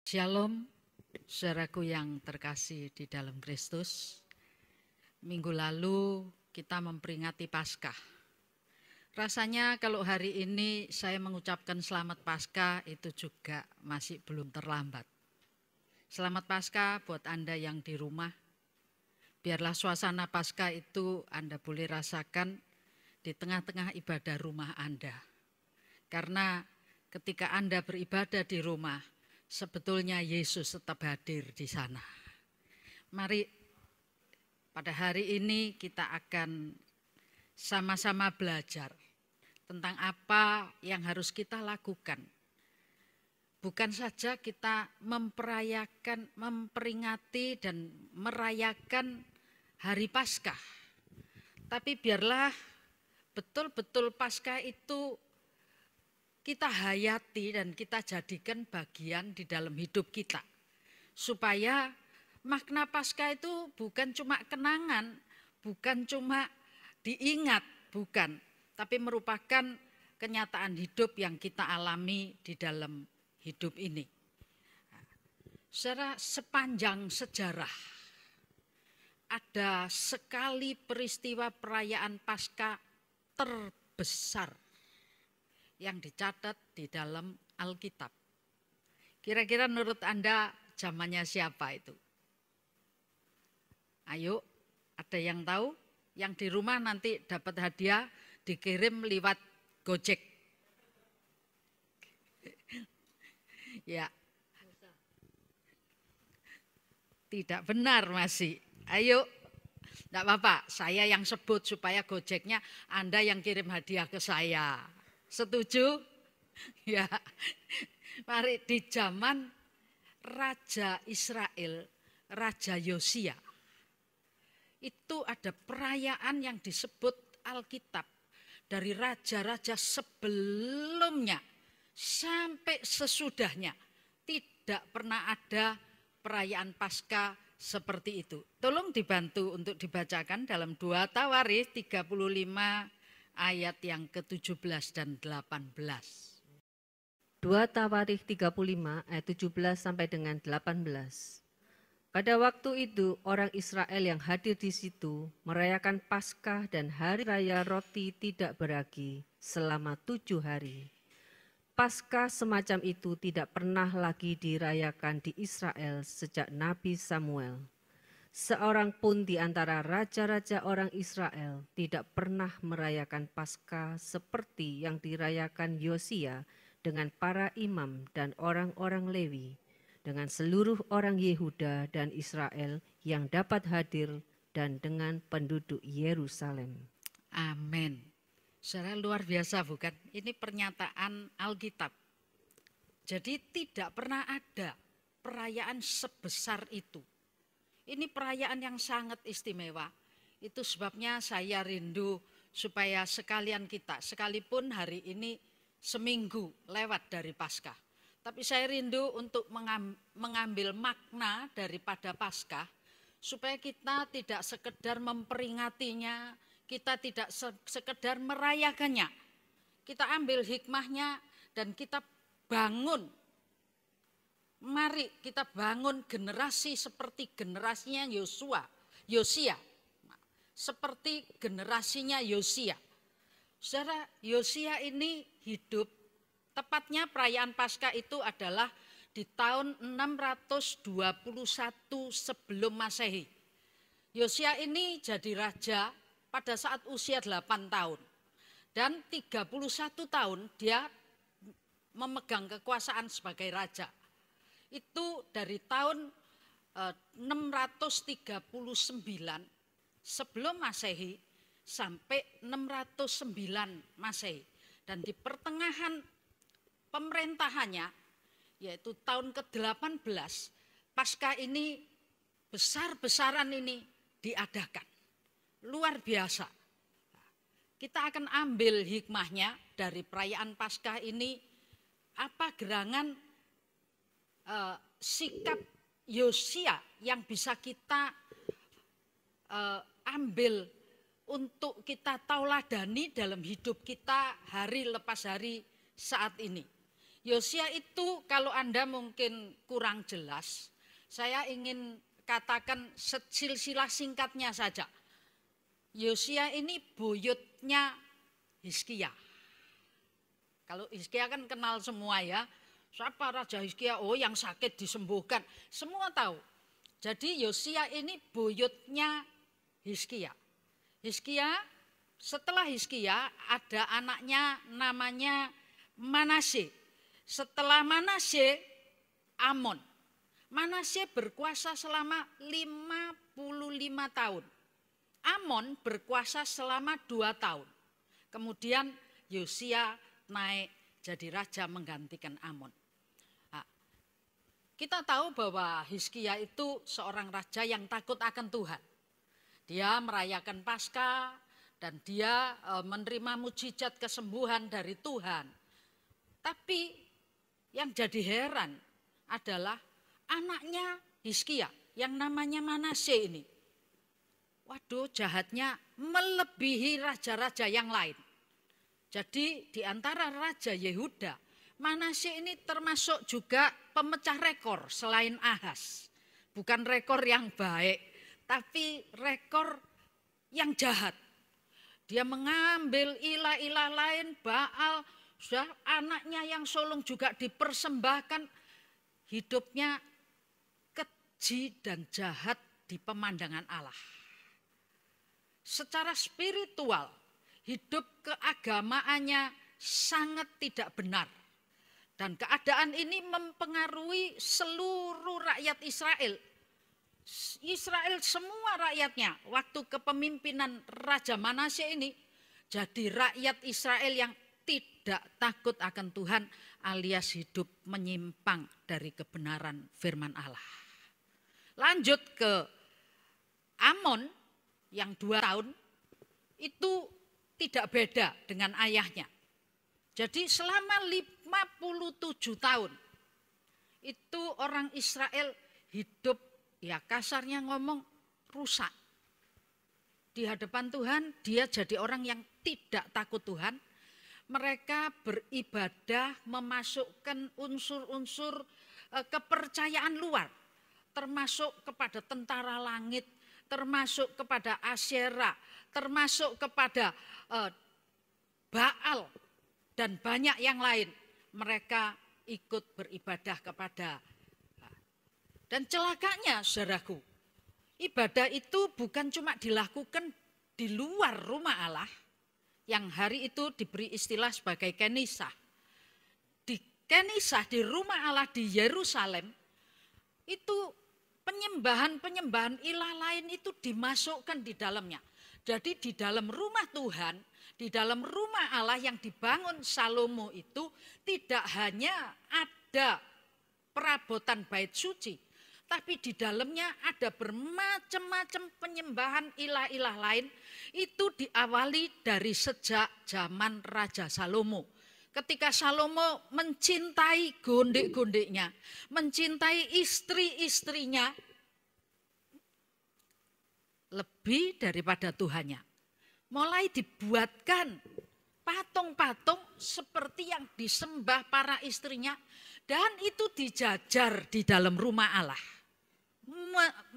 Shalom, saudaraku yang terkasih di dalam Kristus. Minggu lalu kita memperingati Paskah. Rasanya kalau hari ini saya mengucapkan selamat Paskah itu juga masih belum terlambat. Selamat Paskah buat Anda yang di rumah. Biarlah suasana Paskah itu Anda boleh rasakan di tengah-tengah ibadah rumah Anda. Karena ketika Anda beribadah di rumah, sebetulnya Yesus tetap hadir di sana. Mari pada hari ini kita akan sama-sama belajar tentang apa yang harus kita lakukan. Bukan saja kita memperingati dan merayakan hari Paskah, tapi biarlah betul-betul Paskah itu kita hayati dan kita jadikan bagian di dalam hidup kita. Supaya makna Paskah itu bukan cuma kenangan, bukan cuma diingat, bukan. Tapi merupakan kenyataan hidup yang kita alami di dalam hidup ini. Sepanjang sejarah, ada sekali peristiwa perayaan Paskah terbesar yang dicatat di dalam Alkitab. Kira-kira menurut Anda zamannya siapa itu? Ayo, ada yang tahu? Yang di rumah nanti dapat hadiah dikirim lewat Gojek. Ya. Tidak benar masih. Ayo, tidak apa-apa. Saya yang sebut supaya Gojeknya Anda yang kirim hadiah ke saya. Setuju? Ya, mari di zaman Raja Israel, Raja Yosia, itu ada perayaan yang disebut Alkitab dari raja-raja sebelumnya sampai sesudahnya. Tidak pernah ada perayaan Paskah seperti itu. Tolong dibantu untuk dibacakan dalam 2 Tawarikh 35 ayat yang ke-17 dan 18. 2 Tawarikh 35 ayat 17 sampai dengan 18. Pada waktu itu orang Israel yang hadir di situ merayakan Paskah dan hari raya roti tidak beragi selama 7 hari. Paskah semacam itu tidak pernah lagi dirayakan di Israel sejak Nabi Samuel. Seorang pun di antara raja-raja orang Israel tidak pernah merayakan Paskah seperti yang dirayakan Yosia dengan para imam dan orang-orang Lewi, dengan seluruh orang Yehuda dan Israel yang dapat hadir dan dengan penduduk Yerusalem. Amin. Saudara, luar biasa bukan? Ini pernyataan Alkitab. Jadi tidak pernah ada perayaan sebesar itu. Ini perayaan yang sangat istimewa. Itu sebabnya saya rindu supaya sekalian kita, sekalipun hari ini seminggu lewat dari Paskah. Tapi saya rindu untuk mengambil makna daripada Paskah, supaya kita tidak sekedar memperingatinya, kita tidak sekedar merayakannya. Kita ambil hikmahnya dan kita bangun. Mari kita bangun generasi seperti generasinya Yosia. Seperti generasinya Yosia. Saudara, Yosia ini hidup, tepatnya perayaan Paskah itu adalah di tahun 621 sebelum Masehi. Yosia ini jadi raja pada saat usia 8 tahun. Dan 31 tahun dia memegang kekuasaan sebagai raja. Itu dari tahun 639 sebelum Masehi sampai 609 Masehi. Dan di pertengahan pemerintahannya, yaitu tahun ke-18, Paskah ini besar-besaran ini diadakan. Luar biasa. Kita akan ambil hikmahnya dari perayaan Paskah ini, apa gerangan sikap Yosia yang bisa kita ambil untuk kita tauladani dalam hidup kita hari lepas hari saat ini. Yosia itu kalau Anda mungkin kurang jelas, saya ingin katakan silsilah singkatnya saja. Yosia ini buyutnya Hizkia. Kalau Hizkia kan kenal semua ya. Siapa Raja Hizkia? Oh, yang sakit disembuhkan. Semua tahu. Jadi Yosia ini buyutnya Hizkia. Hizkia, setelah Hizkia ada anaknya namanya Manasye. Setelah Manasye, Amon. Manasye berkuasa selama 55 tahun. Amon berkuasa selama 2 tahun. Kemudian Yosia naik jadi raja menggantikan Amon. Nah, kita tahu bahwa Hizkia itu seorang raja yang takut akan Tuhan. Dia merayakan Paskah dan dia menerima mujizat kesembuhan dari Tuhan. Tapi yang jadi heran adalah anaknya Hizkia yang namanya Manasye ini. Waduh, jahatnya melebihi raja-raja yang lain. Jadi di antara raja Yehuda, Manasye ini termasuk juga pemecah rekor selain Ahaz. Bukan rekor yang baik, tapi rekor yang jahat. Dia mengambil ilah-ilah lain, Baal, sudah anaknya yang sulung juga dipersembahkan. Hidupnya keji dan jahat di pemandangan Allah. Secara spiritual, hidup keagamaannya sangat tidak benar. Dan keadaan ini mempengaruhi seluruh rakyat Israel. Israel semua rakyatnya waktu kepemimpinan Raja Manasye ini jadi rakyat Israel yang tidak takut akan Tuhan alias hidup menyimpang dari kebenaran firman Allah. Lanjut ke Amon yang 2 tahun itu tidak beda dengan ayahnya. Jadi selama 57 tahun itu orang Israel hidup ya kasarnya ngomong rusak. Di hadapan Tuhan dia jadi orang yang tidak takut Tuhan. Mereka beribadah memasukkan unsur-unsur kepercayaan luar. Termasuk kepada tentara langit, termasuk kepada Asyera, termasuk kepada Baal dan banyak yang lain. Mereka ikut beribadah kepada. Dan celakanya saudaraku, ibadah itu bukan cuma dilakukan di luar rumah Allah, yang hari itu diberi istilah sebagai kenisah. Di kenisah, di rumah Allah di Yerusalem, itu penyembahan-penyembahan ilah lain itu dimasukkan di dalamnya. Jadi di dalam rumah Tuhan, di dalam rumah Allah yang dibangun Salomo itu tidak hanya ada perabotan bait suci, tapi di dalamnya ada bermacam-macam penyembahan ilah-ilah lain. Itu diawali dari sejak zaman Raja Salomo. Ketika Salomo mencintai gondek-gondeknya, mencintai istri-istrinya lebih daripada Tuhannya. Mulai dibuatkan patung-patung seperti yang disembah para istrinya dan itu dijajar di dalam rumah Allah.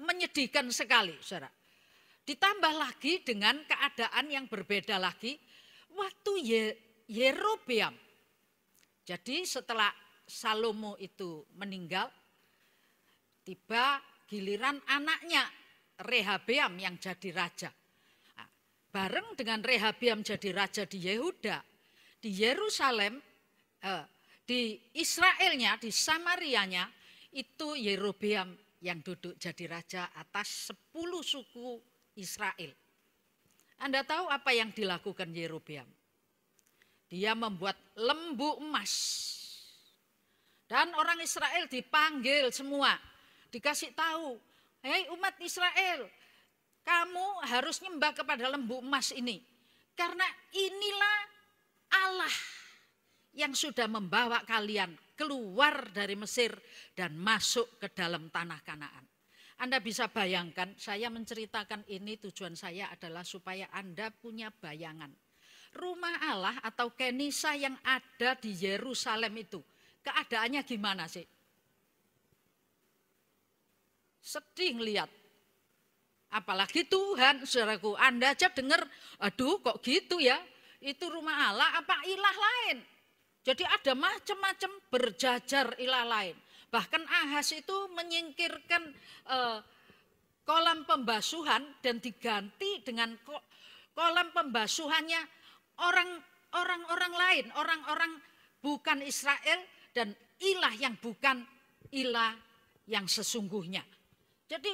Menyedihkan sekali, saudara. Ditambah lagi dengan keadaan yang berbeda lagi waktu Yerobeam. Jadi setelah Salomo itu meninggal, tiba giliran anaknya Rehabeam yang jadi raja. Nah, bareng dengan Rehabeam jadi raja di Yehuda, di Yerusalem, di Israelnya, di Samarianya, itu Yerobeam yang duduk jadi raja atas 10 suku Israel. Anda tahu apa yang dilakukan Yerobeam? Dia membuat lembu emas. Dan orang Israel dipanggil semua. Dikasih tahu, hei umat Israel, kamu harus nyembah kepada lembu emas ini. Karena inilah Allah yang sudah membawa kalian keluar dari Mesir dan masuk ke dalam tanah Kanaan. Anda bisa bayangkan, saya menceritakan ini tujuan saya adalah supaya Anda punya bayangan. Rumah Allah atau Kenisa yang ada di Yerusalem itu, keadaannya gimana sih? Sedih ngelihat. Apalagi Tuhan, saudaraku, Anda aja dengar, aduh kok gitu ya, itu rumah Allah apa ilah lain. Jadi ada macam-macam berjajar ilah lain. Bahkan Ahaz itu menyingkirkan kolam pembasuhan dan diganti dengan kolam pembasuhannya orang-orang lain, orang-orang bukan Israel dan ilah yang bukan ilah yang sesungguhnya. Jadi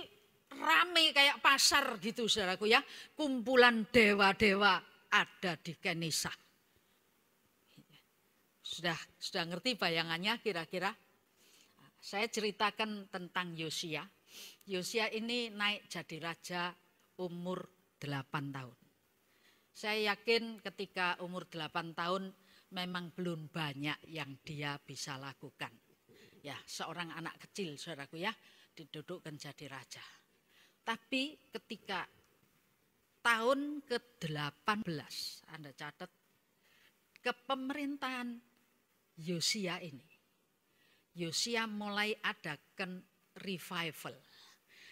rame kayak pasar gitu saudaraku ya, kumpulan dewa-dewa ada di Kenisa. Sudah ngerti bayangannya kira-kira? Saya ceritakan tentang Yosia. Yosia ini naik jadi raja umur 8 tahun. Saya yakin ketika umur 8 tahun memang belum banyak yang dia bisa lakukan. Ya, seorang anak kecil saudaraku ya, didudukkan jadi raja. Tapi ketika tahun ke-18, Anda catat, kepemerintahan Yosia ini, Yosia mulai adakan revival.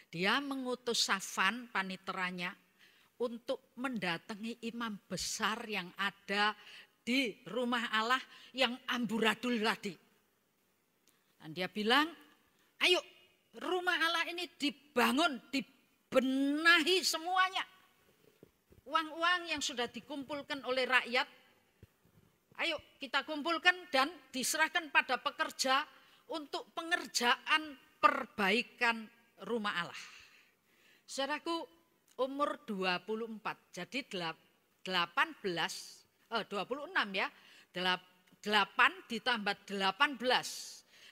Dia mengutus Safan, paniteranya, untuk mendatangi imam besar yang ada di rumah Allah yang amburadul tadi. Dan dia bilang, ayo rumah Allah ini dibangun, dibenahi semuanya. Uang-uang yang sudah dikumpulkan oleh rakyat, ayo kita kumpulkan dan diserahkan pada pekerja untuk pengerjaan perbaikan rumah Allah. Saudaraku, umur 24, jadi 26 ya, 8 ditambah 18.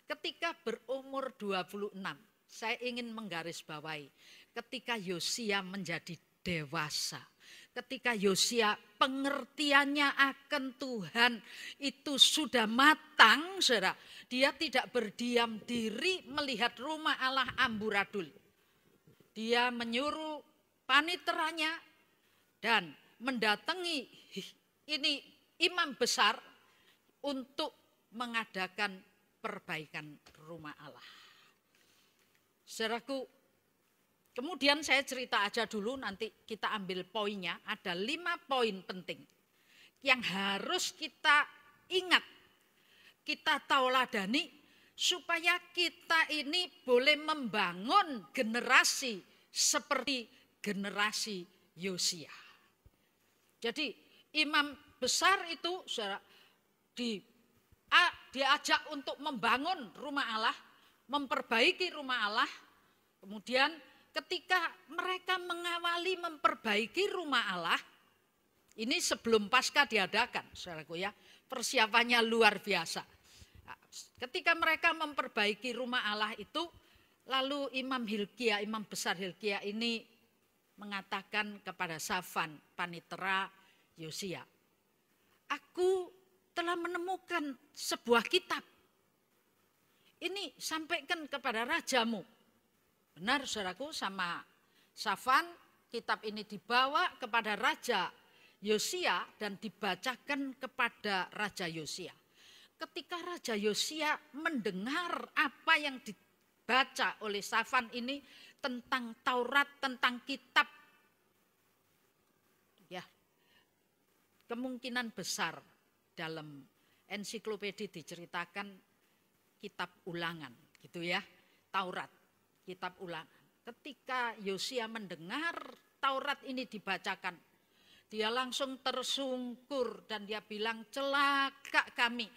Ketika berumur 26, saya ingin menggarisbawahi ketika Yosia menjadi dewasa. Ketika Yosia pengertiannya akan Tuhan itu sudah matang, saudara. Dia tidak berdiam diri melihat rumah Allah amburadul. Dia menyuruh paniteranya dan mendatangi ini imam besar untuk mengadakan perbaikan rumah Allah. Saudaraku, kemudian saya cerita aja dulu, nanti kita ambil poinnya. Ada 5 poin penting yang harus kita ingat, kita tauladani supaya kita ini boleh membangun generasi seperti generasi Yosia. Jadi imam besar itu diajak untuk membangun rumah Allah, memperbaiki rumah Allah. Kemudian ketika mereka mengawali memperbaiki rumah Allah, ini sebelum Paskah diadakan, saudaraku ya, persiapannya luar biasa. Ketika mereka memperbaiki rumah Allah itu, lalu Imam Hilkia, imam besar Hilkia ini mengatakan kepada Safan, panitera Yosia, aku telah menemukan sebuah kitab. Ini sampaikan kepada rajamu. Benar saudaraku, sama Safan, kitab ini dibawa kepada Raja Yosia dan dibacakan kepada Raja Yosia. Ketika Raja Yosia mendengar apa yang dibaca oleh Safan ini tentang Taurat, tentang kitab, ya, kemungkinan besar dalam ensiklopedia diceritakan kitab ulangan, gitu ya, Taurat, kitab ulangan. Ketika Yosia mendengar Taurat ini dibacakan, dia langsung tersungkur dan dia bilang, celaka kami,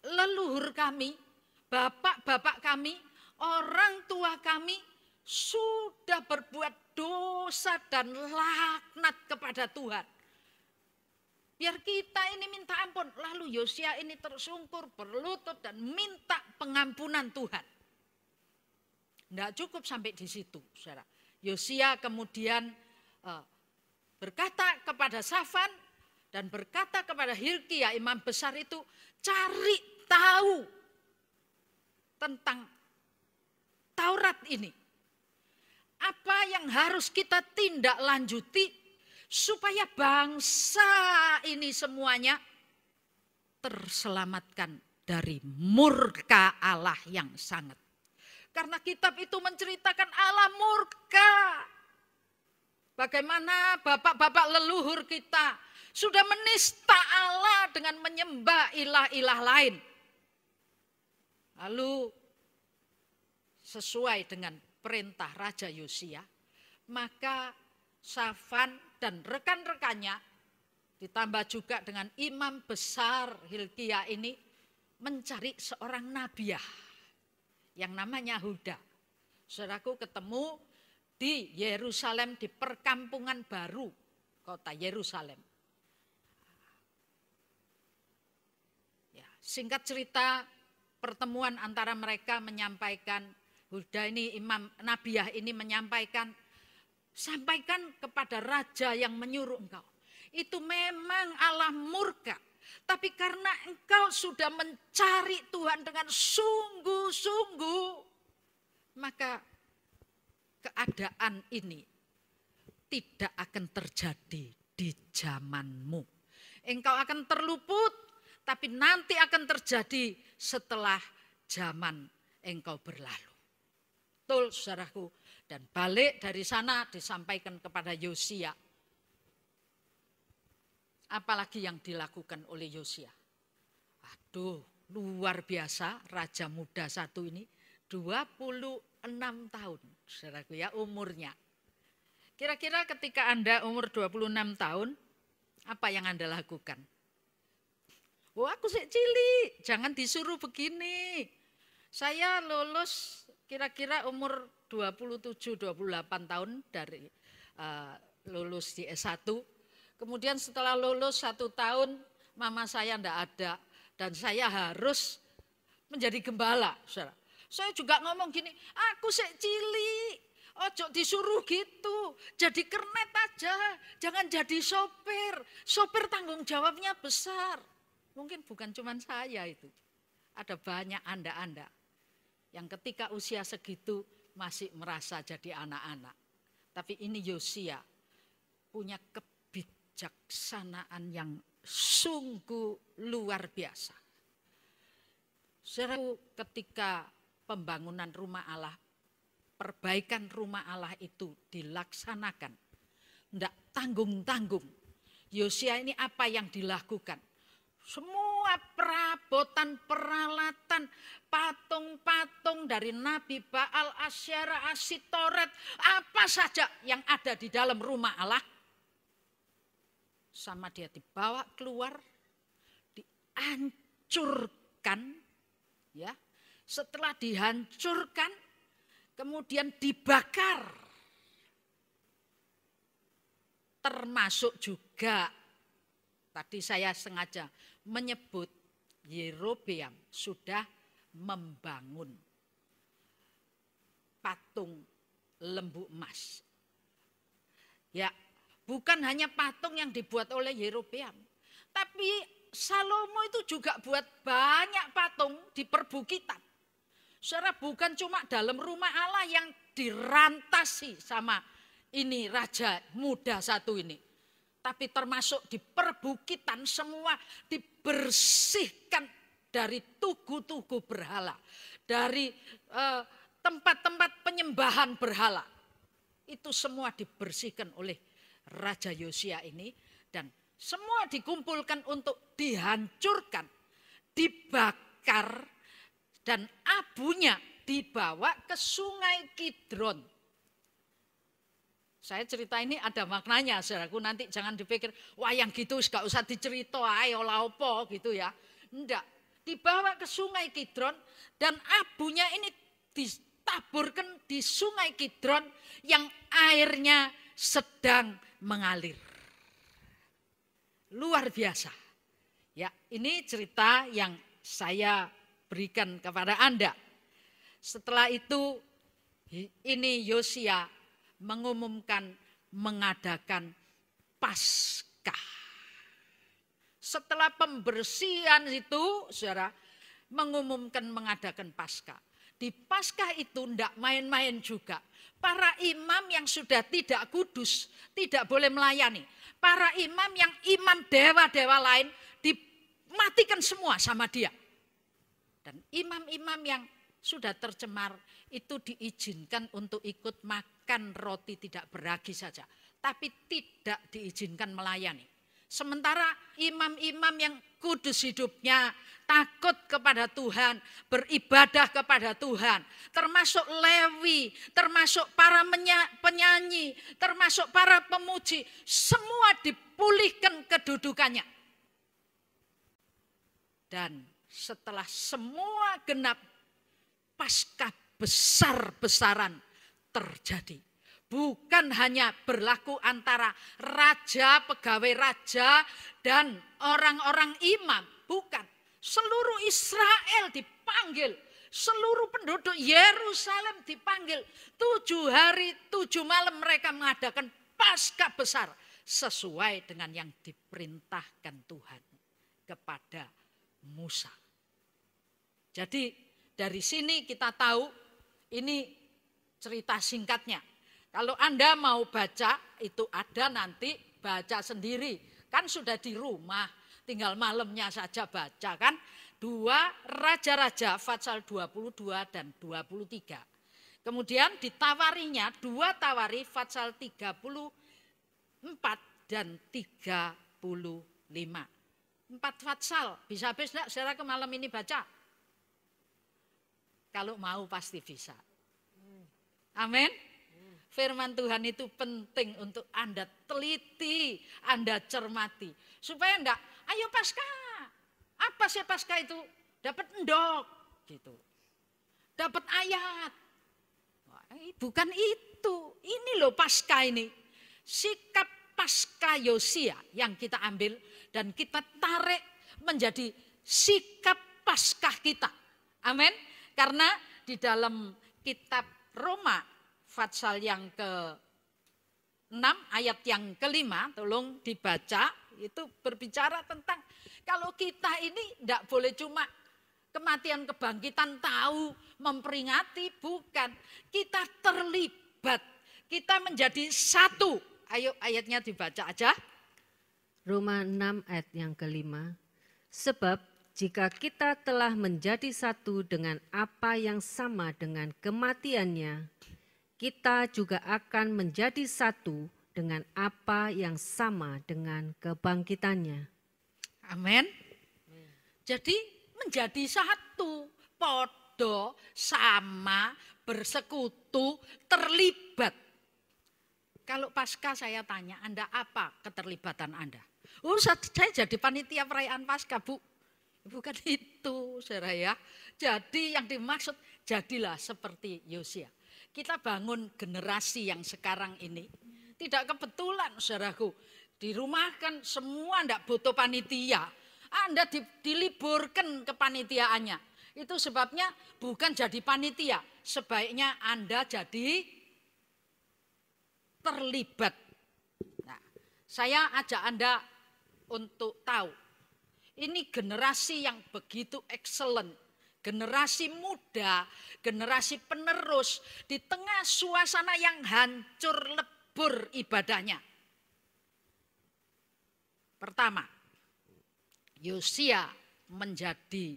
leluhur kami, bapak-bapak kami, orang tua kami sudah berbuat dosa dan laknat kepada Tuhan. Biar kita ini minta ampun. Lalu Yosia ini tersungkur, berlutut dan minta pengampunan Tuhan. Tidak cukup sampai di situ, saudara. Yosia kemudian berkata kepada Safan dan berkata kepada Hilkia, imam besar itu, cari tahu tentang Taurat ini. Apa yang harus kita tindak lanjuti supaya bangsa ini semuanya terselamatkan dari murka Allah yang sangat. Karena kitab itu menceritakan Allah murka. Bagaimana bapak-bapak leluhur kita sudah menista Allah dengan menyembah ilah-ilah lain. Lalu sesuai dengan perintah Raja Yosia, maka Safan dan rekan-rekannya ditambah juga dengan imam besar Hilkia ini mencari seorang nabiah yang namanya Huda. Saudaraku, ketemu di Yerusalem, di perkampungan baru kota Yerusalem. Ya, singkat cerita, pertemuan antara mereka menyampaikan, Huda ini, imam nabiah ini menyampaikan, sampaikan kepada raja yang menyuruh engkau. Itu memang Allah murka. Tapi karena engkau sudah mencari Tuhan dengan sungguh-sungguh, maka keadaan ini tidak akan terjadi di zamanmu. Engkau akan terluput, tapi nanti akan terjadi setelah zaman engkau berlalu. Betul, saudaraku. Dan balik dari sana disampaikan kepada Yosia. Apalagi yang dilakukan oleh Yosia. Aduh, luar biasa raja muda satu ini. 26 tahun, saudaraku ya, umurnya. Kira-kira ketika Anda umur 26 tahun, apa yang Anda lakukan? Oh, aku sih cilik, jangan disuruh begini. Saya lulus kira-kira umur 27-28 tahun dari lulus di S1. Kemudian setelah lulus 1 tahun, mama saya enggak ada. Dan saya harus menjadi gembala. Saya juga ngomong gini, aku sik cilik, ojo disuruh gitu. Jadi kernet aja, jangan jadi sopir. Sopir tanggung jawabnya besar. Mungkin bukan cuma saya itu. Ada banyak Anda-Anda yang ketika usia segitu masih merasa jadi anak-anak. Tapi ini Yosia punya kebijaksanaan yang sungguh luar biasa. Saudara, ketika pembangunan rumah Allah, perbaikan rumah Allah itu dilaksanakan, tidak tanggung-tanggung. Yosia ini apa yang dilakukan? Semua perabotan, peralatan, patung-patung dari Nabi Baal, Asyera, Asitoret, apa saja yang ada di dalam rumah Allah, sama dia dibawa keluar, dihancurkan, ya. Setelah dihancurkan, kemudian dibakar, termasuk juga tadi saya sengaja menyebut Yerobeam sudah membangun patung lembu emas. Ya, bukan hanya patung yang dibuat oleh Yerobeam, tapi Salomo itu juga buat banyak patung di perbukitan. Saudara, bukan cuma dalam rumah Allah yang dirantasi sama ini raja muda satu ini. Tapi termasuk di perbukitan semua dibersihkan dari tugu-tugu berhala. Dari tempat-tempat penyembahan berhala. Itu semua dibersihkan oleh Raja Yosia ini. Dan semua dikumpulkan untuk dihancurkan, dibakar, dan abunya dibawa ke Sungai Kidron. Saya cerita ini ada maknanya, saudaraku, nanti jangan dipikir, wah yang gitu gak usah dicerita, ayo laopo gitu ya. Enggak, dibawa ke Sungai Kidron dan abunya ini ditaburkan di Sungai Kidron yang airnya sedang mengalir. Luar biasa. Ya, ini cerita yang saya berikan kepada Anda. Setelah itu, ini Yosia mengumumkan mengadakan Paskah. Setelah pembersihan itu, saudara, mengumumkan mengadakan Paskah. Di Paskah itu tidak main-main juga. Para imam yang sudah tidak kudus tidak boleh melayani. Para imam yang imam dewa-dewa lain dimatikan semua sama dia. Dan imam-imam yang sudah tercemar itu diizinkan untuk ikut makan roti tidak beragi saja, tapi tidak diizinkan melayani. Sementara imam-imam yang kudus hidupnya, takut kepada Tuhan, beribadah kepada Tuhan, termasuk Lewi, termasuk para penyanyi, termasuk para pemuji, semua dipulihkan kedudukannya. Dan setelah semua genap, Paskah besar-besaran terjadi. Bukan hanya berlaku antara raja, pegawai raja, dan orang-orang imam. Bukan. Seluruh Israel dipanggil. Seluruh penduduk Yerusalem dipanggil. 7 hari 7 malam mereka mengadakan Paskah besar. Sesuai dengan yang diperintahkan Tuhan kepada Musa. Jadi dari sini kita tahu ini cerita singkatnya. Kalau Anda mau baca itu ada nanti baca sendiri. Kan sudah di rumah tinggal malamnya saja baca kan. 2 Raja-Raja pasal 22 dan 23. Kemudian ditawarinya 2 Tawari pasal 34 dan 35. 4 pasal. Bisa habis enggak saudara ke malam ini baca? Kalau mau pasti bisa. Amin. Firman Tuhan itu penting untuk Anda teliti, Anda cermati. Supaya enggak, ayo Paskah. Apa sih Paskah itu? Dapat endok. Gitu. Dapat ayat. Bukan itu. Ini loh Paskah ini. Sikap Paskah Yosia yang kita ambil dan kita tarik menjadi sikap Paskah kita. Amin. Karena di dalam kitab Roma pasal yang ke-6 ayat yang ke-5 tolong dibaca, itu berbicara tentang kalau kita ini tidak boleh cuma kematian kebangkitan tahu memperingati, bukan. Kita terlibat, kita menjadi satu. Ayo ayatnya dibaca aja. Roma 6 ayat yang ke-5. Sebab jika kita telah menjadi satu dengan apa yang sama dengan kematiannya, kita juga akan menjadi satu dengan apa yang sama dengan kebangkitannya. Amin. Jadi menjadi satu, podo, sama, bersekutu, terlibat. Kalau Paskah saya tanya, Anda apa keterlibatan Anda? Oh, saya jadi panitia perayaan Paskah, Bu. Bukan itu, saudara ya. Jadi yang dimaksud, jadilah seperti Yosia. Kita bangun generasi yang sekarang ini. Tidak kebetulan, saudaraku. Di rumah kan semua tidak butuh panitia. Anda diliburkan kepanitiaannya. Itu sebabnya bukan jadi panitia. Sebaiknya Anda jadi terlibat. Nah, saya ajak Anda untuk tahu. Ini generasi yang begitu excellent, generasi muda, generasi penerus di tengah suasana yang hancur lebur ibadahnya. Pertama, Yosia menjadi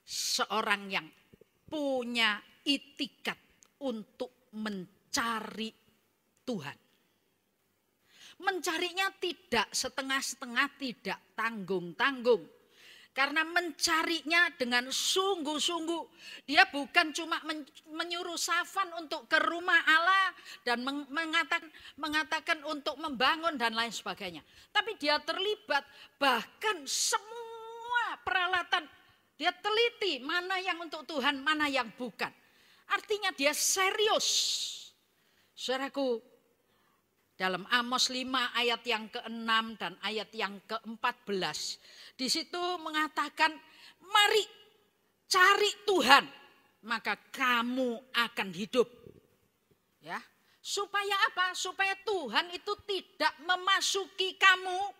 seorang yang punya itikat untuk mencari Tuhan. Mencarinya tidak setengah-setengah, tidak tanggung-tanggung. Karena mencarinya dengan sungguh-sungguh. Dia bukan cuma menyuruh Safan untuk ke rumah Allah dan mengatakan untuk membangun dan lain sebagainya. Tapi dia terlibat, bahkan semua peralatan dia teliti mana yang untuk Tuhan, mana yang bukan. Artinya dia serius. Saudaraku, dalam Amos 5 ayat yang ke-6 dan ayat yang ke-14. Di situ mengatakan, mari cari Tuhan, maka kamu akan hidup. Ya, supaya apa? Supaya Tuhan itu tidak memasuki kamu,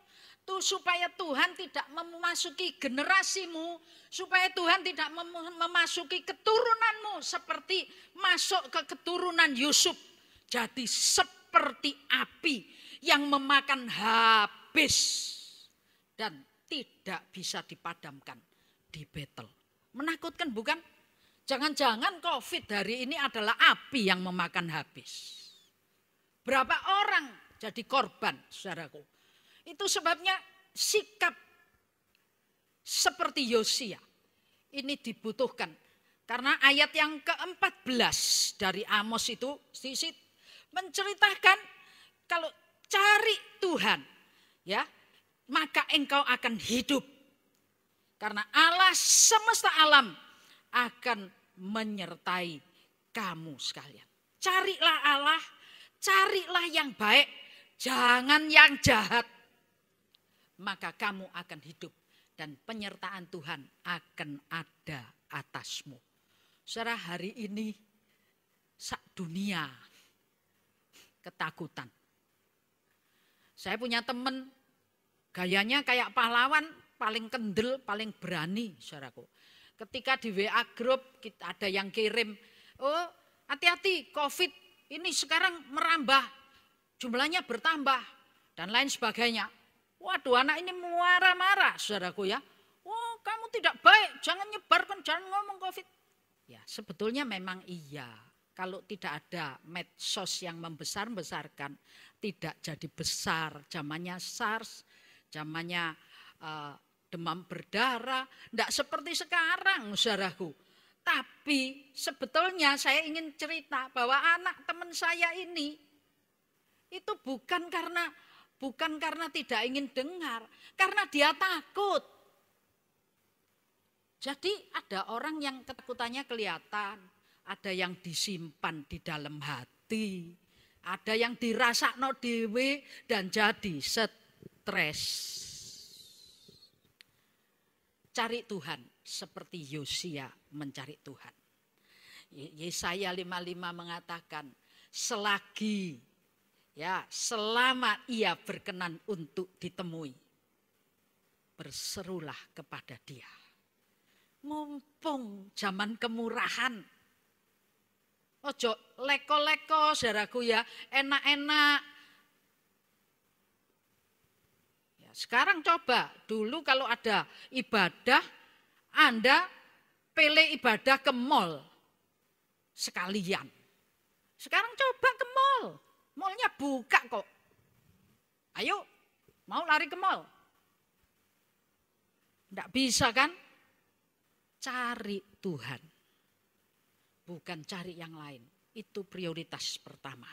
supaya Tuhan tidak memasuki generasimu, supaya Tuhan tidak memasuki keturunanmu seperti masuk ke keturunan Yusuf. Jadi seperti api yang memakan habis dan tidak bisa dipadamkan. di Betel. Menakutkan bukan? Jangan-jangan COVID hari ini adalah api yang memakan habis. Berapa orang jadi korban, saudaraku. Itu sebabnya sikap seperti Yosia ini dibutuhkan. Karena ayat yang ke-14 dari Amos itu menceritakan kalau cari Tuhan, ya, maka engkau akan hidup. Karena Allah semesta alam akan menyertai kamu sekalian. Carilah Allah, carilah yang baik, jangan yang jahat. Maka kamu akan hidup dan penyertaan Tuhan akan ada atasmu. Saudara, hari ini sak dunia ketakutan. Saya punya teman gayanya kayak pahlawan, paling kendel, paling berani, saudaraku. Ketika di WA group ada yang kirim, oh hati-hati COVID ini sekarang merambah, jumlahnya bertambah dan lain sebagainya. Waduh, anak ini marah-marah, saudaraku ya. Oh, kamu tidak baik, jangan nyebarkan, jangan ngomong COVID. Ya, sebetulnya memang iya. Kalau tidak ada medsos yang membesar-besarkan, tidak jadi besar. Zamannya SARS, zamannya demam berdarah, tidak seperti sekarang, saudaraku. Tapi sebetulnya saya ingin cerita bahwa anak teman saya ini itu bukan karena tidak ingin dengar, karena dia takut. Jadi ada orang yang ketakutannya kelihatan, ada yang disimpan di dalam hati, ada yang dirasakno dhewe dan jadi stres. Cari Tuhan seperti Yosia mencari Tuhan. Yesaya 55 mengatakan, selama ia berkenan untuk ditemui, berserulah kepada dia. Mumpung zaman kemurahan. Ojo leko-leko, saudaraku ya, enak-enak. Ya, sekarang coba, dulu kalau ada ibadah, Anda pilih ibadah ke mall sekalian. Sekarang coba ke mall. Mallnya buka kok. Ayo, mau lari ke mall? Tidak bisa kan? Cari Tuhan. Bukan cari yang lain. Itu prioritas pertama.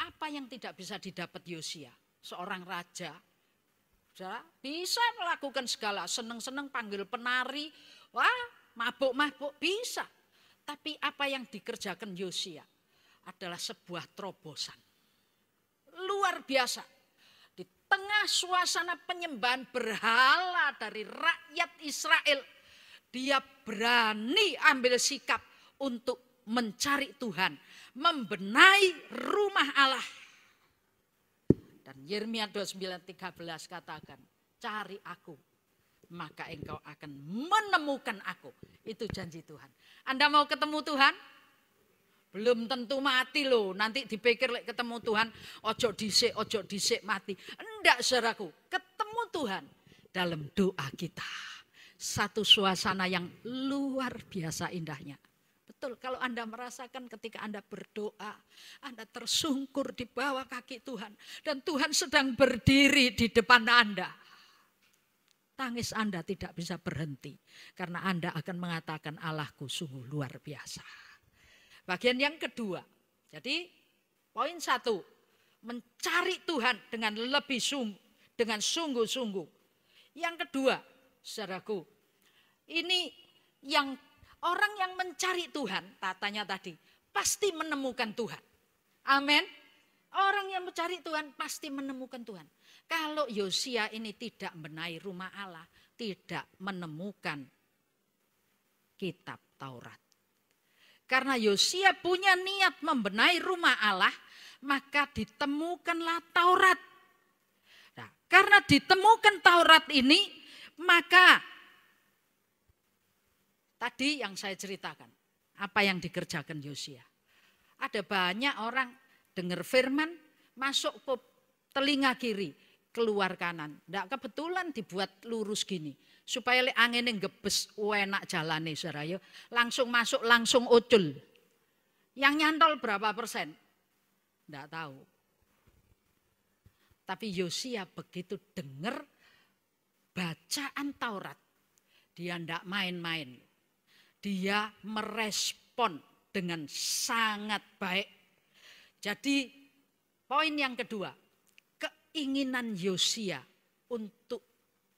Apa yang tidak bisa didapat Yosia? Seorang raja. Bisa melakukan segala. Seneng-seneng panggil penari. Wah, mabuk-mabuk bisa. Tapi apa yang dikerjakan Yosia adalah sebuah terobosan. Luar biasa. Di tengah suasana penyembahan berhala dari rakyat Israel, dia berani ambil sikap untuk mencari Tuhan, membenahi rumah Allah. Dan Yeremia 29:13 katakan, cari aku, maka engkau akan menemukan aku. Itu janji Tuhan. Anda mau ketemu Tuhan? Belum tentu mati loh, nanti dipikir ketemu Tuhan, ojo disik mati. Enggak, saudaraku, ketemu Tuhan dalam doa kita. Satu suasana yang luar biasa indahnya. Betul, kalau Anda merasakan ketika Anda berdoa, Anda tersungkur di bawah kaki Tuhan. Dan Tuhan sedang berdiri di depan Anda. Tangis Anda tidak bisa berhenti. Karena Anda akan mengatakan Allahku sungguh luar biasa. Bagian yang kedua, jadi poin 1, mencari Tuhan dengan lebih dengan sungguh-sungguh. Yang kedua, saudaraku, ini yang orang yang mencari Tuhan, tatanya tadi, pasti menemukan Tuhan. Amin. Orang yang mencari Tuhan pasti menemukan Tuhan. Kalau Yosia ini tidak benahi rumah Allah, tidak menemukan kitab Taurat. Karena Yosia punya niat membenahi rumah Allah, maka ditemukanlah Taurat. Nah, karena ditemukan Taurat ini, maka tadi yang saya ceritakan, apa yang dikerjakan Yosia. Ada banyak orang dengar firman, masuk ke telinga kiri, keluar kanan. Tidak kebetulan dibuat lurus gini. Supaya lek angine ngebes enak jalane saudara yo, langsung masuk langsung ucul. Yang nyantol berapa persen? Enggak tahu. Tapi Yosia begitu dengar bacaan Taurat, dia enggak main-main. Dia merespon dengan sangat baik. Jadi poin yang kedua, keinginan Yosia untuk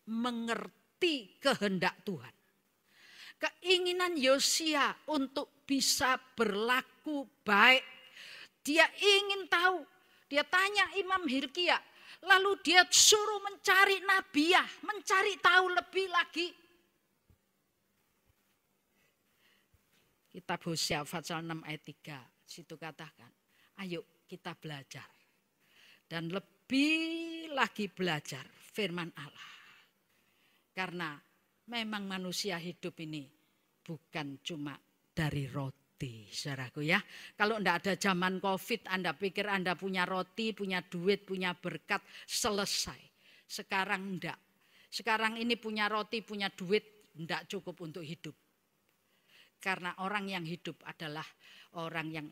mengerti kehendak Tuhan. Keinginan Yosia untuk bisa berlaku baik. Dia ingin tahu. Dia tanya Imam Hilkia. Lalu dia suruh mencari Nabiah. Mencari tahu lebih lagi. Kitab Hosea pasal 6 ayat 3. Situ katakan. Ayo kita belajar. Dan lebih lagi belajar firman Allah. Karena memang manusia hidup ini bukan cuma dari roti, saudaraku ya. Kalau enggak ada zaman COVID, Anda pikir Anda punya roti, punya duit, punya berkat, selesai. Sekarang enggak. Sekarang ini punya roti, punya duit, enggak cukup untuk hidup. Karena orang yang hidup adalah orang yang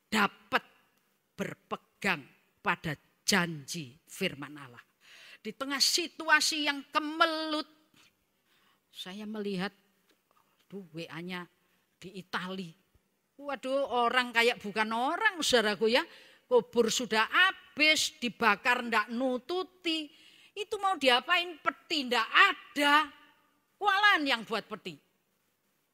dapat berpegang pada janji firman Allah. Di tengah situasi yang kemelut, saya melihat WA-nya di Itali. Waduh, orang kayak bukan orang, saudaraku ya. Kubur sudah habis, dibakar ndak nututi. Itu mau diapain? Peti ndak ada. Kualan yang buat peti.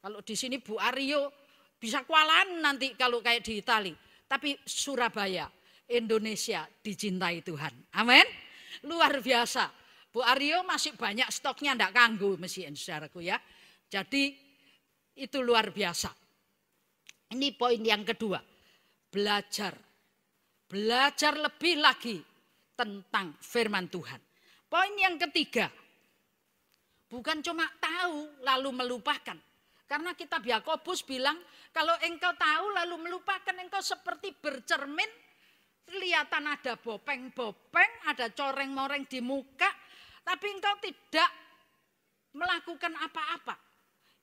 Kalau di sini Bu Aryo bisa kualan nanti kalau kayak di Itali. Tapi Surabaya, Indonesia dicintai Tuhan. Amin. Luar biasa. Bu Aryo masih banyak stoknya ndak kanggo mesin saudaraku ya. Jadi itu luar biasa. Ini poin yang kedua. Belajar. Belajar lebih lagi tentang firman Tuhan. Poin yang ketiga. Bukan cuma tahu lalu melupakan. Karena kitab Yakobus bilang kalau engkau tahu lalu melupakan, engkau seperti bercermin. Kelihatan ada bopeng-bopeng, ada coreng-moreng di muka. Tapi engkau tidak melakukan apa-apa.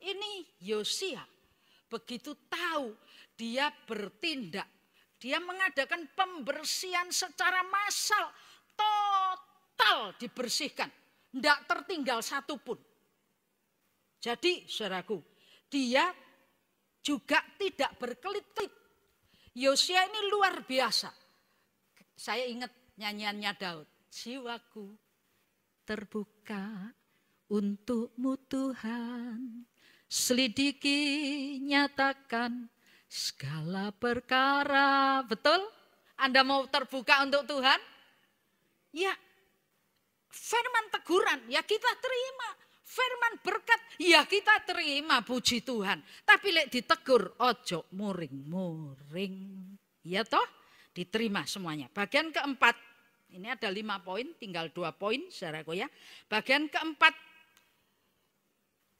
Ini Yosia begitu tahu dia bertindak. Dia mengadakan pembersihan secara massal. Total dibersihkan. Tidak tertinggal satupun. Jadi saudaraku, dia juga tidak berkelit-kelit. Yosia ini luar biasa. Saya ingat nyanyiannya Daud. Jiwaku terbuka untukmu Tuhan, selidiki nyatakan segala perkara. Betul? Anda mau terbuka untuk Tuhan? Ya, firman teguran ya kita terima, firman berkat ya kita terima, puji Tuhan. Tapi lek ditegur ojo muring-muring, ya toh diterima semuanya. Bagian keempat. Ini ada 5 poin, tinggal 2 poin saudaraku ya. Bagian keempat,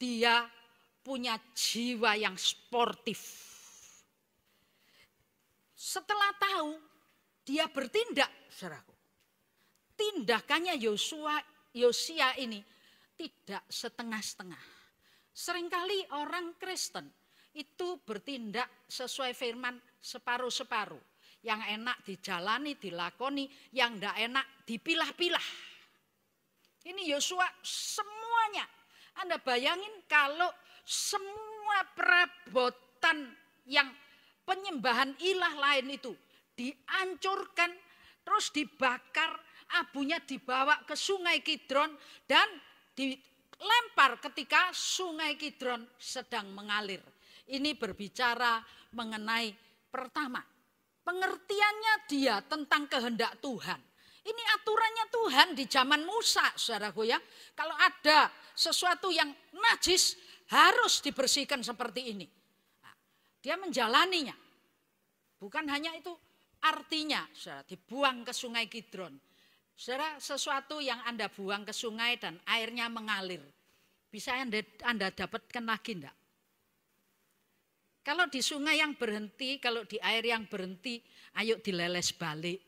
dia punya jiwa yang sportif. Setelah tahu, dia bertindak saudaraku. Tindakannya Yosia ini tidak setengah-setengah. Seringkali orang Kristen itu bertindak sesuai firman separuh-separuh. Yang enak dijalani, dilakoni, yang tidak enak dipilah-pilah. Ini Yosua semuanya. Anda bayangin kalau semua perabotan yang penyembahan ilah lain itu dihancurkan, terus dibakar, abunya dibawa ke sungai Kidron dan dilempar ketika sungai Kidron sedang mengalir. Ini berbicara mengenai pertama, pengertiannya dia tentang kehendak Tuhan. Ini aturannya Tuhan di zaman Musa, saudaraku ya. Kalau ada sesuatu yang najis harus dibersihkan seperti ini. Nah, dia menjalaninya. Bukan hanya itu artinya, saudara, dibuang ke sungai Kidron. Saudara, sesuatu yang Anda buang ke sungai dan airnya mengalir. Bisa Anda dapatkan lagi enggak? Kalau di sungai yang berhenti, kalau di air yang berhenti, ayo dileles balik.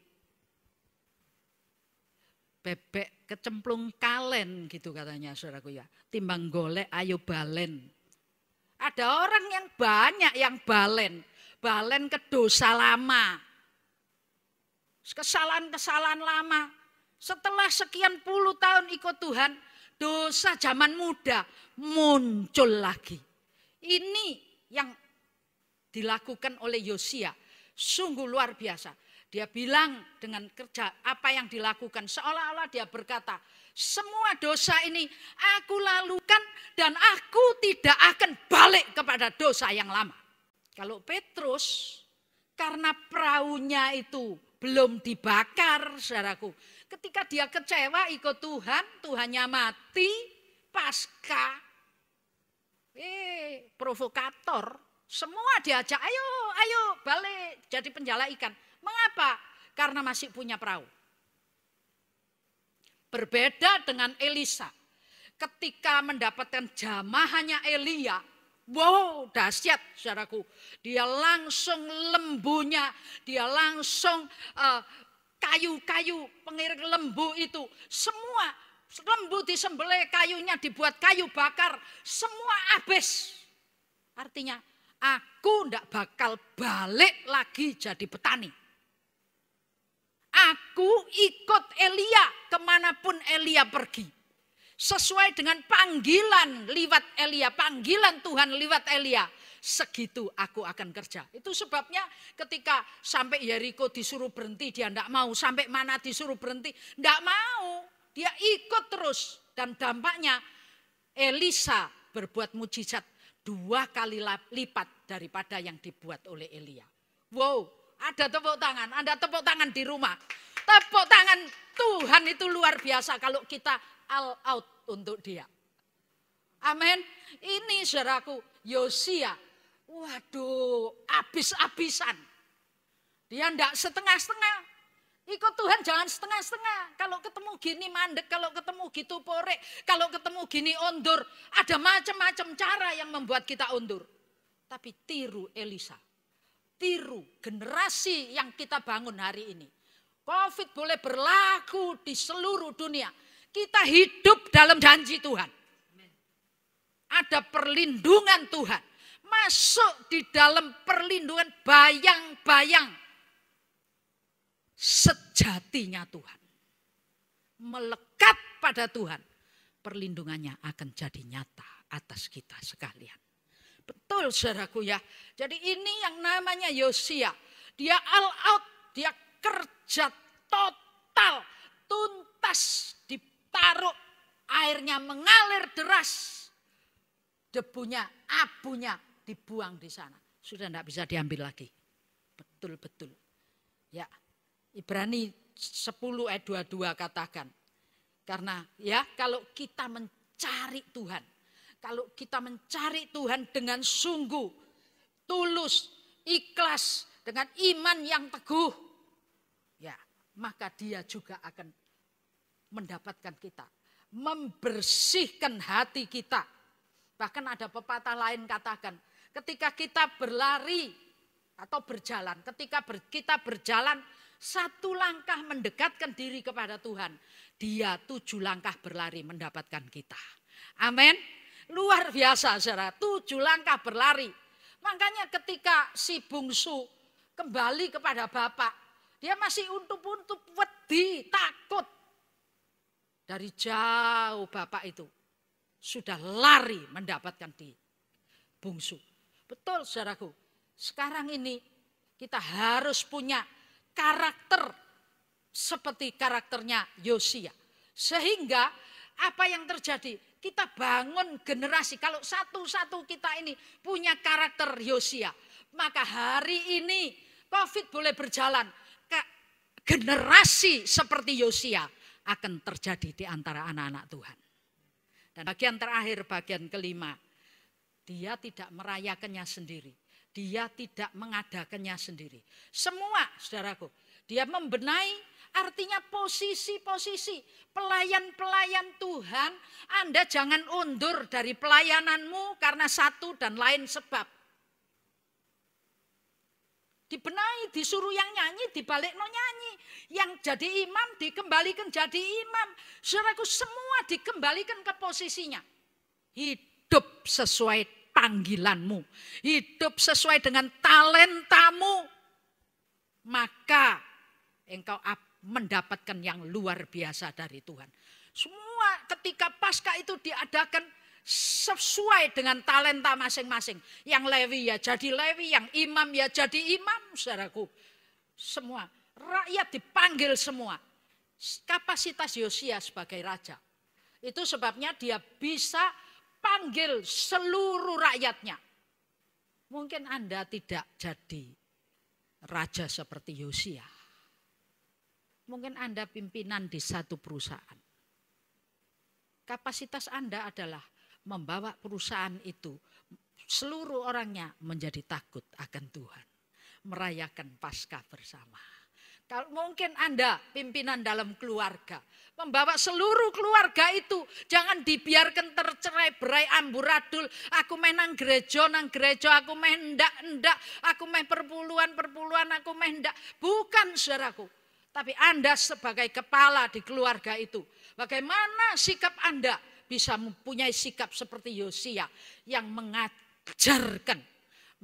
bebek kecemplung kalen gitu katanya saudaraku ya. Timbang golek ayo balen. Ada orang yang banyak yang balen. Balen ke dosa lama. Kesalahan-kesalahan lama. Setelah sekian puluh tahun ikut Tuhan, dosa zaman muda muncul lagi. Ini yang dilakukan oleh Yosia. Sungguh luar biasa. Dia bilang dengan kerja apa yang dilakukan. Seolah-olah dia berkata, semua dosa ini aku lakukan dan aku tidak akan balik kepada dosa yang lama. Kalau Petrus, karena perahunya itu belum dibakar, saudaraku. Ketika dia kecewa ikut Tuhan, Tuhannya mati, pasca. Provokator. Semua diajak, ayo balik jadi penjala ikan. Mengapa? Karena masih punya perahu. Berbeda dengan Elisa. Ketika mendapatkan jamahannya Elia, wow dahsyat saudaraku. Dia langsung lembunya, dia langsung kayu-kayu pengiring lembu itu. Semua lembu disembelih, kayunya dibuat kayu bakar. Semua habis. Artinya aku tidak bakal balik lagi jadi petani. Aku ikut Elia kemanapun Elia pergi. Sesuai dengan panggilan lewat Elia, panggilan Tuhan lewat Elia. Segitu aku akan kerja. Itu sebabnya ketika sampai Yeriko disuruh berhenti, dia tidak mau. Sampai mana disuruh berhenti, tidak mau. Dia ikut terus. Dan dampaknya Elisa berbuat mujizat 2 kali lipat daripada yang dibuat oleh Elia. Wow, ada tepuk tangan, ada tepuk tangan di rumah. Tepuk tangan Tuhan itu luar biasa kalau kita all out untuk dia. Amin. Ini saudaraku Yosia. Waduh, habis-habisan. Dia enggak setengah-setengah. Ikut Tuhan jangan setengah-setengah. Kalau ketemu gini mandek, kalau ketemu gitu porek, kalau ketemu gini ondur. Ada macam-macam cara yang membuat kita ondur. Tapi tiru Elisa. Tiru generasi yang kita bangun hari ini. Covid boleh berlaku di seluruh dunia. Kita hidup dalam janji Tuhan. Ada perlindungan Tuhan. Masuk di dalam perlindungan bayang-bayang sejatinya Tuhan. Melekat pada Tuhan. Perlindungannya akan jadi nyata atas kita sekalian. Betul saudaraku ya. Jadi ini yang namanya Yosia. Dia all out, dia kerja total, tuntas, ditaruh, airnya mengalir deras. Debunya, abunya dibuang di sana. Sudah tidak bisa diambil lagi. Betul-betul. Ya, Ibrani 10 ayat 22 katakan. Karena ya kalau kita mencari Tuhan. Kalau kita mencari Tuhan dengan sungguh, tulus, ikhlas, dengan iman yang teguh. Ya, maka dia juga akan mendapatkan kita. Membersihkan hati kita. Bahkan ada pepatah lain katakan, ketika kita berlari atau berjalan, ketika kita berjalan 1 langkah mendekatkan diri kepada Tuhan, dia 7 langkah berlari mendapatkan kita. Amin. Luar biasa saudara, 7 langkah berlari. Makanya ketika si bungsu kembali kepada bapak, dia masih untup-untup, wedi, takut. Dari jauh bapak itu sudah lari mendapatkan di bungsu. Betul saudaraku, sekarang ini kita harus punya karakter seperti karakternya Yosia. Sehingga apa yang terjadi? Kita bangun generasi. Kalau satu-satu kita ini punya karakter Yosia, maka hari ini Covid boleh berjalan. Generasi seperti Yosia akan terjadi di antara anak-anak Tuhan. Dan bagian terakhir, bagian kelima, dia tidak merayakannya sendiri. Dia tidak mengadakannya sendiri. Semua, saudaraku, dia membenahi. Artinya posisi-posisi pelayan-pelayan Tuhan, Anda jangan undur dari pelayananmu karena satu dan lain sebab. dibenahi, disuruh yang nyanyi, dibalik no nyanyi. Yang jadi imam dikembalikan jadi imam. Saudaraku, semua dikembalikan ke posisinya. Hidup sesuai panggilanmu. Hidup sesuai dengan talentamu. Maka engkau mendapatkan yang luar biasa dari Tuhan. Semua ketika Paskah itu diadakan sesuai dengan talenta masing-masing. Yang Lewi ya jadi Lewi, yang imam ya jadi imam, saudaraku. Semua, rakyat dipanggil semua. Kapasitas Yosia sebagai raja. Itu sebabnya dia bisa panggil seluruh rakyatnya. Mungkin Anda tidak jadi raja seperti Yosia. Mungkin Anda pimpinan di satu perusahaan. Kapasitas Anda adalah membawa perusahaan itu, seluruh orangnya menjadi takut akan Tuhan. Merayakan Paskah bersama. Kalau mungkin Anda pimpinan dalam keluarga, membawa seluruh keluarga itu, jangan dibiarkan tercerai-berai amburadul. Aku main nang gereja, aku main ndak, aku main perpuluhan, aku main ndak. Bukan, saudaraku. Tapi Anda sebagai kepala di keluarga itu, bagaimana sikap Anda bisa mempunyai sikap seperti Yosia yang mengajarkan,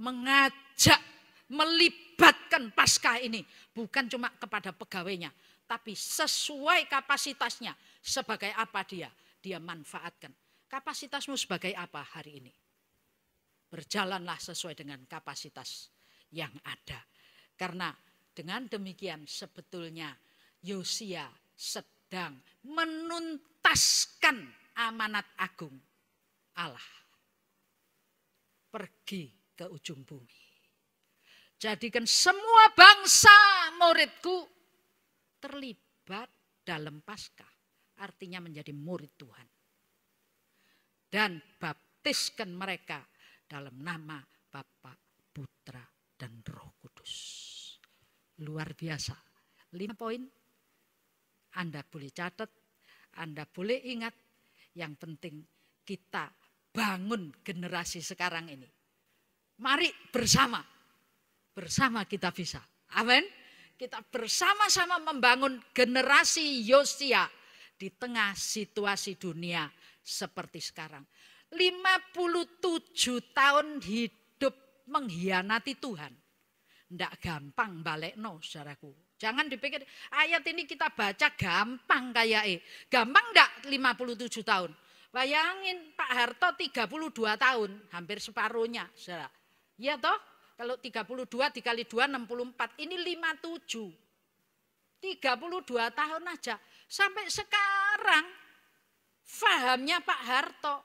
mengajak, melibatkan Paskah ini. Bukan cuma kepada pegawainya, tapi sesuai kapasitasnya. Sebagai apa dia manfaatkan. Kapasitasmu sebagai apa hari ini? Berjalanlah sesuai dengan kapasitas yang ada. Karena dengan demikian sebetulnya Yosia sedang menuntaskan amanat agung Allah. Pergi ke ujung bumi. Jadikan semua bangsa muridku terlibat dalam Paskah. Artinya menjadi murid Tuhan. Dan baptiskan mereka dalam nama Bapa, Putra, dan Roh Kudus. Luar biasa. 5 poin. Anda boleh catat, Anda boleh ingat. Yang penting kita bangun generasi sekarang ini. Mari bersama. Bersama kita bisa. Amin. Kita bersama-sama membangun generasi Yosia di tengah situasi dunia seperti sekarang. 57 tahun hidup mengkhianati Tuhan. Ndak gampang balik saudaraku. Jangan dipikir ayat ini kita baca gampang kayak gampang ndak 57 tahun. Bayangin Pak Harto 32 tahun, hampir separuhnya, saudara. Iya toh? Kalau 32 dikali 2 64, ini 57. 32 tahun aja. Sampai sekarang fahamnya Pak Harto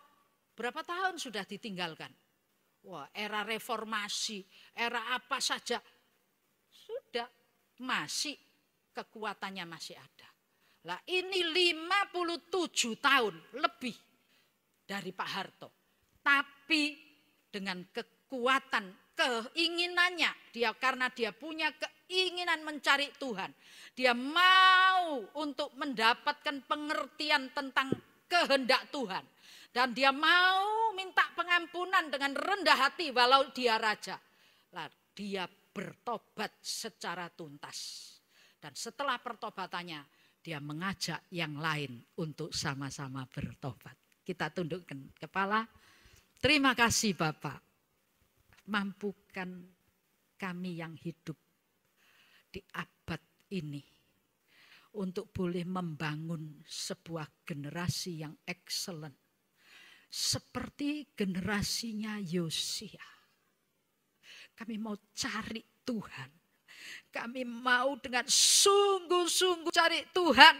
berapa tahun sudah ditinggalkan? Wah, era reformasi, era apa saja. Sudah, masih kekuatannya masih ada. Lah ini 57 tahun lebih dari Pak Harto. Tapi dengan kekuatan, keinginannya, karena dia punya keinginan mencari Tuhan. Dia mau untuk mendapatkan pengertian tentang kehendak Tuhan. Dan dia mau minta pengampunan dengan rendah hati walau dia raja. Lah dia bertobat secara tuntas. Dan setelah pertobatannya, dia mengajak yang lain untuk sama-sama bertobat. Kita tundukkan kepala. Terima kasih Bapak. Mampukan kami yang hidup di abad ini untuk boleh membangun sebuah generasi yang excellent. Seperti generasinya Yosia. Kami mau cari Tuhan. Kami mau dengan sungguh-sungguh cari Tuhan.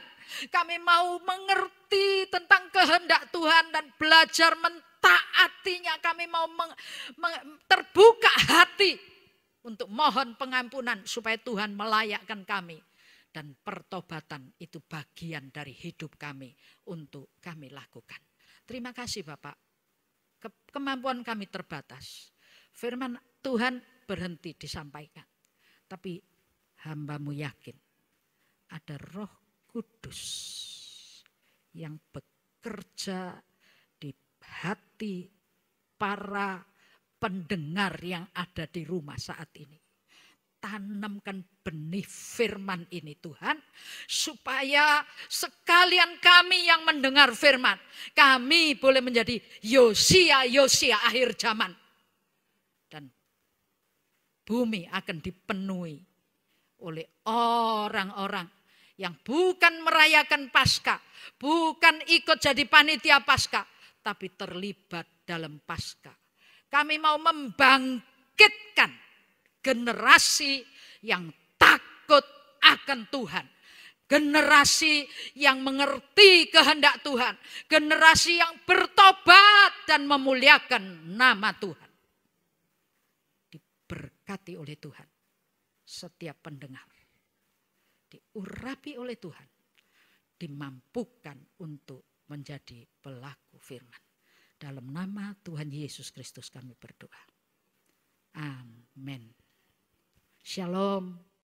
Kami mau mengerti tentang kehendak Tuhan dan belajar mentaatinya. Kami mau terbuka hati untuk mohon pengampunan supaya Tuhan melayakkan kami. Dan pertobatan itu bagian dari hidup kami untuk kami lakukan. Terima kasih Bapak. Kemampuan kami terbatas. Firman Tuhan berhenti disampaikan. Tapi hamba-Mu yakin ada Roh Kudus yang bekerja di hati para pendengar yang ada di rumah saat ini. tanamkan benih firman ini Tuhan. Supaya sekalian kami yang mendengar firman, kami boleh menjadi Yosia akhir zaman. Dan bumi akan dipenuhi oleh orang-orang yang bukan merayakan Paskah, bukan ikut jadi panitia Paskah, tapi terlibat dalam Paskah. Kami mau membangkitkan generasi yang takut akan Tuhan. Generasi yang mengerti kehendak Tuhan. Generasi yang bertobat dan memuliakan nama Tuhan. Diberkati oleh Tuhan setiap pendengar. Diurapi oleh Tuhan. Dimampukan untuk menjadi pelaku firman. Dalam nama Tuhan Yesus Kristus kami berdoa. Amin. Shalom.